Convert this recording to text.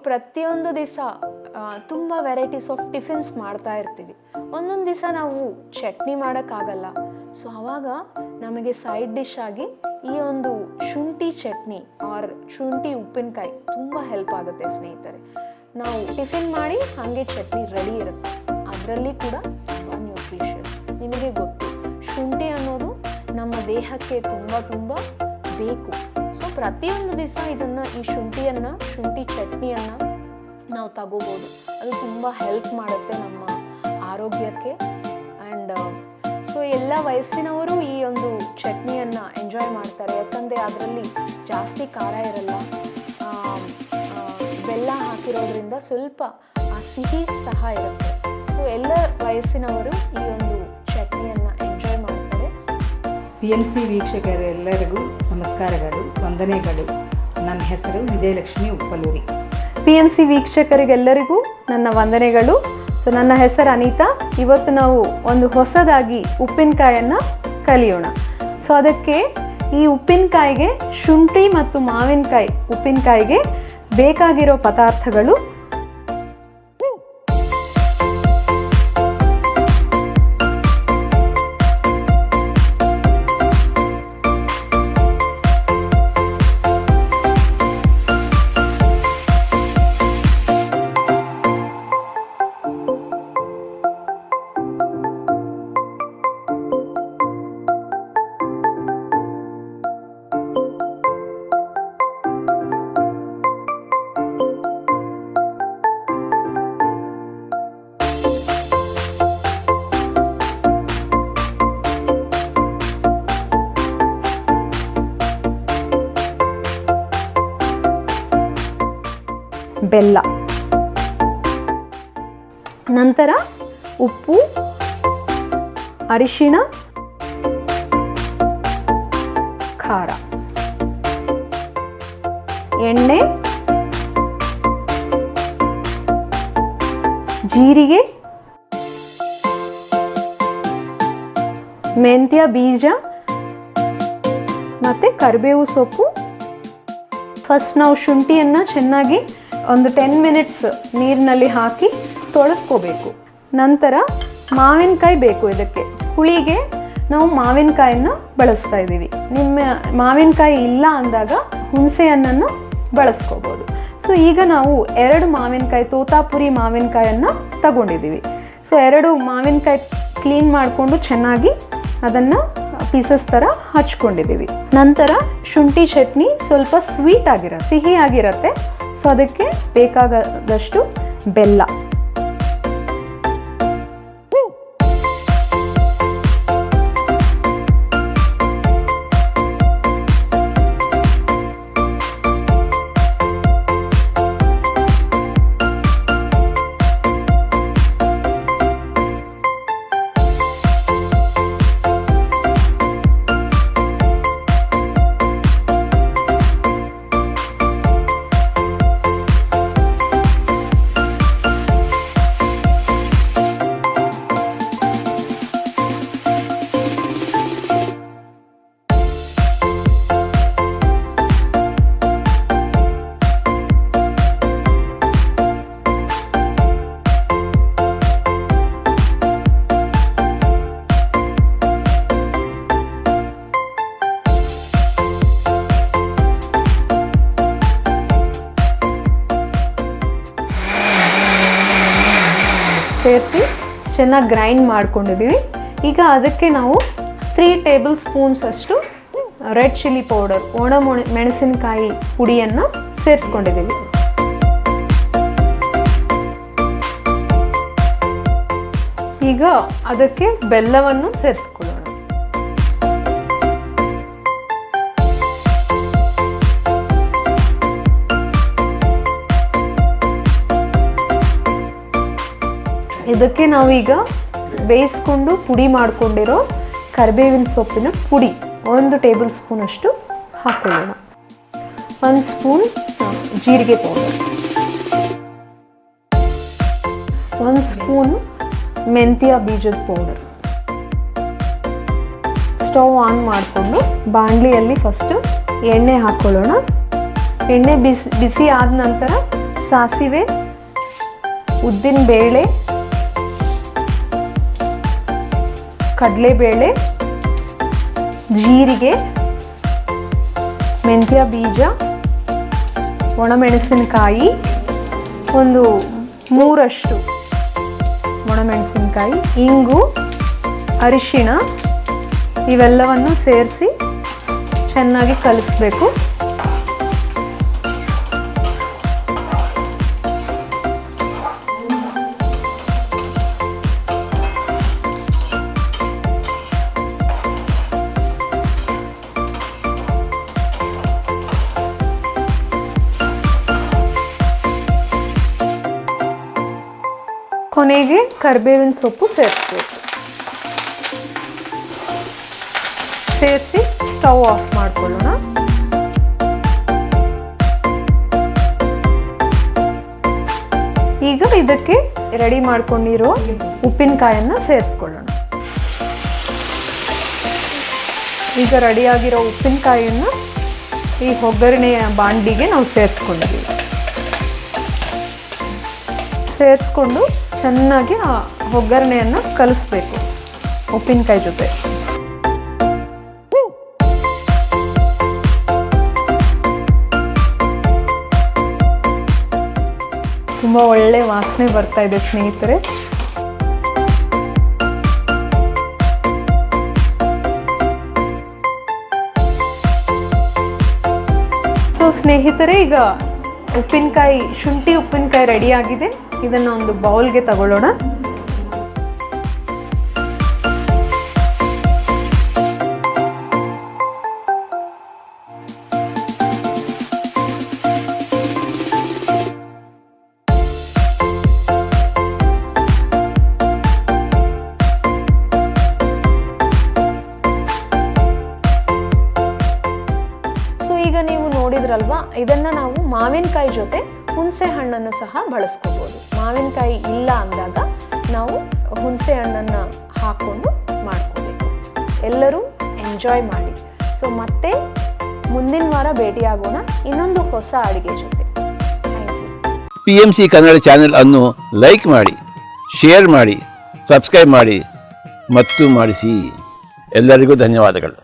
ಪ್ರತಿಯೊಂದು ದಿವಸ ತುಂಬ ವೆರೈಟೀಸ್ ಆಫ್ ಟಿಫಿನ್ಸ್ ಮಾಡ್ತಾ ಇರ್ತೀವಿ. ಒಂದೊಂದು ದಿವಸ ನಾವು ಚಟ್ನಿ ಮಾಡೋಕ್ಕಾಗಲ್ಲ. ಸೊ ಆವಾಗ ನಮಗೆ ಸೈಡ್ ಡಿಶ್ ಆಗಿ ಈ ಒಂದು ಶುಂಠಿ ಚಟ್ನಿ ಆರ್ ಶುಂಠಿ ಉಪ್ಪಿನಕಾಯಿ ತುಂಬ ಹೆಲ್ಪ್ ಆಗುತ್ತೆ ಸ್ನೇಹಿತರೆ. ನಾವು ಟಿಫಿನ್ ಮಾಡಿ ಹಾಗೆ ಚಟ್ನಿ ರೆಡಿ ಇರುತ್ತೆ. ಅದರಲ್ಲಿ ಕೂಡ ತುಂಬ ನ್ಯೂಟ್ರಿಷಿಯಸ್. ನಿಮಗೆ ಗೊತ್ತು, ಶುಂಠಿ ಅನ್ನೋದು ನಮ್ಮ ದೇಹಕ್ಕೆ ತುಂಬ ಬೇಕು. ಸೊ ಪ್ರತಿಯೊಂದು ದಿವಸ ಈ ಶುಂಠಿ ಚಟ್ನಿಯನ್ನು ನಾವು ತಗೋಬೋದು. ಅದು ತುಂಬ ಹೆಲ್ಪ್ ಮಾಡುತ್ತೆ ನಮ್ಮ ಆರೋಗ್ಯಕ್ಕೆ. ಆ್ಯಂಡ್ ಸೊ ಎಲ್ಲ ವಯಸ್ಸಿನವರು ಈ ಒಂದು ಚಟ್ನಿಯನ್ನು ಎಂಜಾಯ್ ಮಾಡ್ತಾರೆ. ಯಾಕಂದರೆ ಅದರಲ್ಲಿ ಜಾಸ್ತಿ ಖಾರ ಇರಲ್ಲ, ಬೆಲ್ಲ ಹಾಕಿರೋದ್ರಿಂದ ಸ್ವಲ್ಪ ಸಿಹಿ ಸಹ ಇರುತ್ತೆ. ಸೊ ಎಲ್ಲ ವಯಸ್ಸಿನವರು ಈ ಒಂದು ಚಟ್ನಿಯನ್ನು ಎಂಜಾಯ್ ಮಾಡ್ತಾರೆ. PMC ವೀಕ್ಷಕರೆಲ್ಲರಿಗೂ ನಮಸ್ಕಾರಗಳು, ವಂದನೆಗಳು. ನನ್ನ ಹೆಸರು ವಿಜಯಲಕ್ಷ್ಮಿ ಉಪ್ಪಲೂರಿ. PMC ವೀಕ್ಷಕರಿಗೆಲ್ಲರಿಗೂ ನನ್ನ ವಂದನೆಗಳು. ಸೊ ನನ್ನ ಹೆಸರು ಅನಿತಾ. ಇವತ್ತು ನಾವು ಒಂದು ಹೊಸದಾಗಿ ಉಪ್ಪಿನಕಾಯನ್ನು ಕಲಿಯೋಣ. ಸೊ ಅದಕ್ಕೆ ಈ ಉಪ್ಪಿನಕಾಯಿಗೆ ಶುಂಠಿ ಮತ್ತು ಮಾವಿನಕಾಯಿ ಉಪ್ಪಿನಕಾಯಿಗೆ ಬೇಕಾಗಿರೋ ಪದಾರ್ಥಗಳು: ಬೆಲ್ಲ, ನಂತರ ಉಪ್ಪು, ಅರಿಶಿಣ, ಖಾರ, ಎಣ್ಣೆ, ಜೀರಿಗೆ, ಮೆಂತ್ಯ ಬೀಜ ಮತ್ತು ಕರಿಬೇವು ಸೊಪ್ಪು. ಫಸ್ಟ್ ನಾವು ಶುಂಠಿಯನ್ನು ಚೆನ್ನಾಗಿ ಒಂದು 10 ಮಿನಿಟ್ಸ್ ನೀರಿನಲ್ಲಿ ಹಾಕಿ ತೊಳೆದ್ಕೋಬೇಕು. ನಂತರ ಮಾವಿನಕಾಯಿ ಬೇಕು. ಇದಕ್ಕೆ ಹುಳಿಗೆ ನಾವು ಮಾವಿನಕಾಯನ್ನು ಬಳಸ್ತಾ ಇದ್ದೀವಿ. ನಿಮ್ಮ ಮಾವಿನಕಾಯಿ ಇಲ್ಲ ಅಂದಾಗ ಹುಣಸೆ ಹಣ್ಣನ್ನು ಬಳಸ್ಕೋಬೋದು. ಸೊ ಈಗ ನಾವು 2 ಮಾವಿನಕಾಯಿ, ತೋತಾಪುರಿ ಮಾವಿನಕಾಯನ್ನು ತಗೊಂಡಿದ್ದೀವಿ. ಸೊ 2 ಮಾವಿನಕಾಯಿ ಕ್ಲೀನ್ ಮಾಡಿಕೊಂಡು ಚೆನ್ನಾಗಿ ಅದನ್ನು ಪೀಸಸ್ ಥರ ಹಚ್ಕೊಂಡಿದ್ದೀವಿ. ನಂತರ ಶುಂಠಿ ಚಟ್ನಿ ಸ್ವಲ್ಪ ಸ್ವೀಟ್ ಆಗಿರುತ್ತೆ, ಸಿಹಿ ಆಗಿರುತ್ತೆ. ಸೊ ಅದಕ್ಕೆ ಬೇಕಾದಷ್ಟು ಬೆಲ್ಲ. ಸೇರಿಸಿ ಚೆನ್ನಾಗಿ ಗ್ರೈಂಡ್ ಮಾಡ್ಕೊಂಡಿದ್ದೀವಿ. ಈಗ ಅದಕ್ಕೆ ನಾವು 3 ಟೇಬಲ್ ಸ್ಪೂನ್ಸ್ ಅಷ್ಟು ರೆಡ್ ಚಿಲ್ಲಿ ಪೌಡರ್, ಒಣ ಮೆಣಸಿನಕಾಯಿ ಪುಡಿಯನ್ನು ಸೇರಿಸ್ಕೊಂಡಿದ್ದೀವಿ. ಈಗ ಅದಕ್ಕೆ ಬೆಲ್ಲವನ್ನು ಸೇರಿಸ್ಕೊಳ್ಳೋಣ. ಇದಕ್ಕೆ ನಾವೀಗ ಬೇಯಿಸ್ಕೊಂಡು ಪುಡಿ ಮಾಡಿಕೊಂಡಿರೋ ಕರಿಬೇವಿನ ಸೊಪ್ಪಿನ ಪುಡಿ 1 ಟೇಬಲ್ ಸ್ಪೂನ್ ಅಷ್ಟು ಹಾಕೊಳ್ಳೋಣ. 1 ಸ್ಪೂನ್ ಜೀರಿಗೆ ಪೌಡರ್, 1 ಸ್ಪೂನು ಮೆಂತ್ಯ ಬೀಜದ ಪೌಡರ್. ಸ್ಟವ್ ಆನ್ ಮಾಡಿಕೊಂಡು ಬಾಣಲಿಯಲ್ಲಿ ಫಸ್ಟು ಎಣ್ಣೆ ಹಾಕ್ಕೊಳ್ಳೋಣ. ಎಣ್ಣೆ ಬಿಸಿ ಆದ ನಂತರ ಸಾಸಿವೆ, ಉದ್ದಿನ ಬೇಳೆ, ಕಡಲೆಬೇಳೆ, ಜೀರಿಗೆ, ಮೆಂತ್ಯ ಬೀಜ, ಒಣಮೆಣಸಿನಕಾಯಿ, ಒಂದು 3 ಒಣಮೆಣಸಿನಕಾಯಿ, ಇಂಗು, ಅರಿಶಿಣ ಇವೆಲ್ಲವನ್ನು ಸೇರಿಸಿ ಚೆನ್ನಾಗಿ ಕಲಿಸ್ಬೇಕು. ಕೊನೆಗೆ ಕರಿಬೇವಿನ ಸೊಪ್ಪು ಸೇರಿಸ್ಬೇಕು. ಸೇರಿಸಿ ಸ್ಟವ್ ಆಫ್ ಮಾಡ್ಕೊಳ್ಳೋಣ. ಈಗ ಇದಕ್ಕೆ ರೆಡಿ ಮಾಡ್ಕೊಂಡಿರೋ ಉಪ್ಪಿನಕಾಯನ್ನು ಸೇರಿಸ್ಕೊಳ್ಳೋಣ. ಈಗ ರೆಡಿಯಾಗಿರೋ ಉಪ್ಪಿನಕಾಯಿಯನ್ನು ಈ ಒಗ್ಗರಣೆಯ ಬಾಂಡಿಗೆ ನಾವು ಸೇರಿಸ್ಕೊಂಡಿದ್ದೀವಿ. ಸೇರಿಸ್ಕೊಂಡು ಚೆನ್ನಾಗಿ ಆ ಒಗ್ಗರಣೆಯನ್ನು ಕಲಿಸ್ಬೇಕು ಉಪ್ಪಿನಕಾಯಿ ಜೊತೆ. ತುಂಬ ಒಳ್ಳೆ ವಾಸನೆ ಬರ್ತಾ ಇದೆ ಸ್ನೇಹಿತರೆ. ಸೊ ಸ್ನೇಹಿತರೆ, ಈಗ ಶುಂಠಿ ಉಪ್ಪಿನಕಾಯಿ ರೆಡಿ ಆಗಿದೆ. ಇದನ್ನು ಒಂದು ಬೌಲ್ಗೆ ತಗೊಳ್ಳೋಣ. ಸೊ ಈಗ ನೀವು ನೋಡಿದ್ರಲ್ವಾ, ಇದನ್ನ ನಾವು ಮಾವಿನಕಾಯಿ ಜೊತೆ ಹುಣಸೆ ಹಣ್ಣನ್ನು ಸಹ ಬಳಸ್ಕೋಬೋದು. ಮಾವಿನಕಾಯಿ ಇಲ್ಲ ಅಂದಾಗ ನಾವು ಹುಣಸೆ ಹಣ್ಣನ್ನು ಹಾಕ್ಕೊಂಡು ಮಾಡ್ಕೋಬೇಕು. ಎಲ್ಲರೂ ಎಂಜಾಯ್ ಮಾಡಿ. ಸೊ ಮತ್ತೆ ಮುಂದಿನ ವಾರ ಭೇಟಿಯಾಗೋಣ ಇನ್ನೊಂದು ಹೊಸ ಅಡುಗೆ ಜೊತೆ. Thank you. PMC Kannada channel ಅನ್ನು ಲೈಕ್ ಮಾಡಿ, ಶೇರ್ ಮಾಡಿ, ಸಬ್ಸ್ಕ್ರೈಬ್ ಮಾಡಿ ಮತ್ತು ಮಾಡಿಸಿ. ಎಲ್ಲರಿಗೂ ಧನ್ಯವಾದಗಳು.